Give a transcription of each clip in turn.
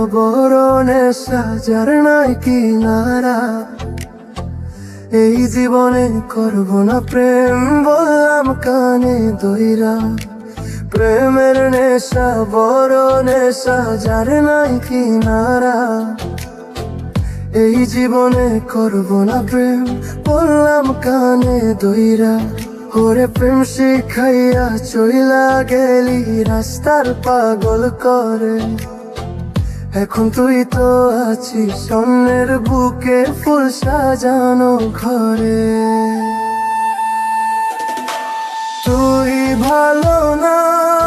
বড় নেশা যার নাই কিনারা। এই জীবনে করব না প্রেম বললাম কানে দইরা। প্রেমের নেশা বড় নেশা যার নাই কিনারা। এই জীবনে করব না প্রেম বললাম কানে দইরা। ওরে প্রেম শিখাইয়া চইলা গেলি রাস্তার পাগল করে। এখন তুই তো আছিস অন্যের বুকে ফুল সাজানো ঘরে। তুই ভালো না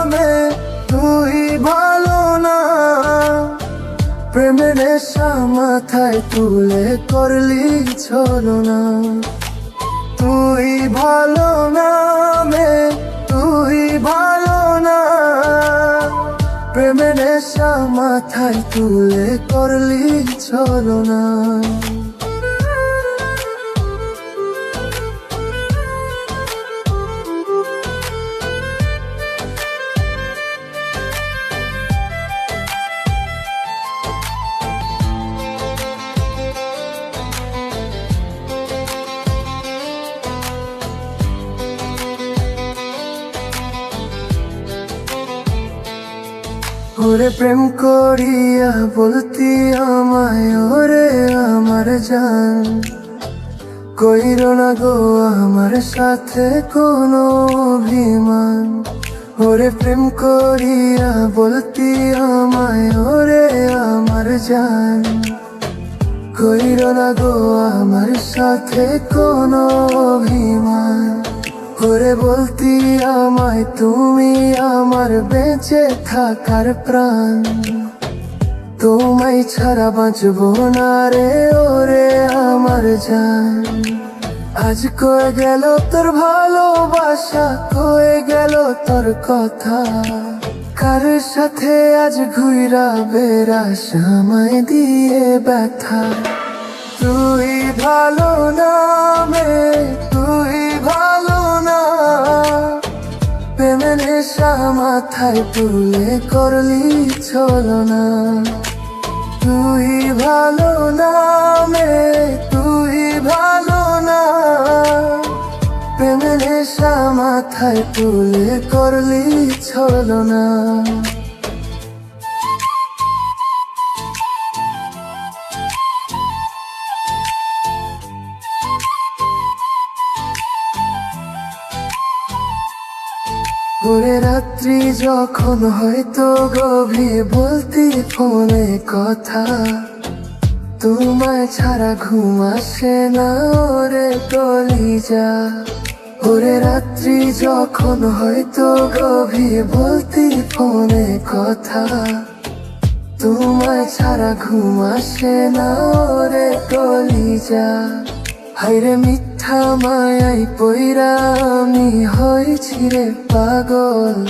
মে, তুই ভালো না। প্রেমের নেশা মাথায় তুলে করলি ছলনা। তুই ভালো না মে, তুই ভালো না। প্রেমের নেশা মাথায় তুলে করলি ছলনা। ওরে প্রেম করিয়া বলতি আমায় ওরে আমার জান। কইরো না গো আমার সাথে কোনো অভিমান। ওরে প্রেম করিয়া বলতি আমায় ওরে আমার জান। কইরো না গো আমার সাথে কোনো অভিমান। ওরে বলতি আমায় তুমি আমার বেঁচে থাকার প্রাণ। তোমায় ছাড়া বাঁচবো না রে ওরে আমার জান। আজ কয়ে গেল তোর ভালোবাসা, কয়ে গেল তোর কথা। কার সাথে আজ ঘুইরা বেড়াস আমায় দিয়ে ব্যথা। তুই ভালো না মে, তুই ভালো না। প্রেমের নেশা মাথায় তুলে করলি ছলনা। তুই ভালো না মে, তুই ভালো না। প্রেমের নেশা মাথায় তুলে করলি ছলনা। ওরে রাত্রি যখন হয়তো গভীর বলতি ফোনে কথা। তোমায় ছাড়া ঘুম আসে না ওরে কলিজা। ওরে রাত্রি যখন হয়তো গভীর বলতি ফোনে কথা। তোমায় ছাড়া ঘুম আসে না ওরে কলিজা। হায়রে মিথ্যা মায়াই পইরা আমি হয়েছি রে পাগল।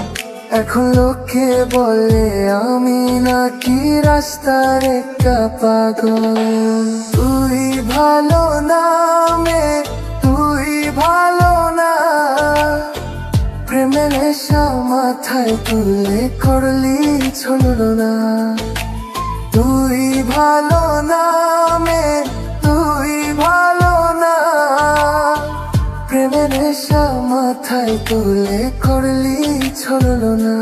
এখন লোকে বলে আমি নাকি রাস্তার একটা পাগল। তুই ভালো না মে, তুই ভালো না। প্রেমের নেশা মাথায় তুলে করলি ছলনা। তুই ভালো না মে, তুই ভালো না। প্রেমের নেশা মাথায় তুলে করলি ছলনা।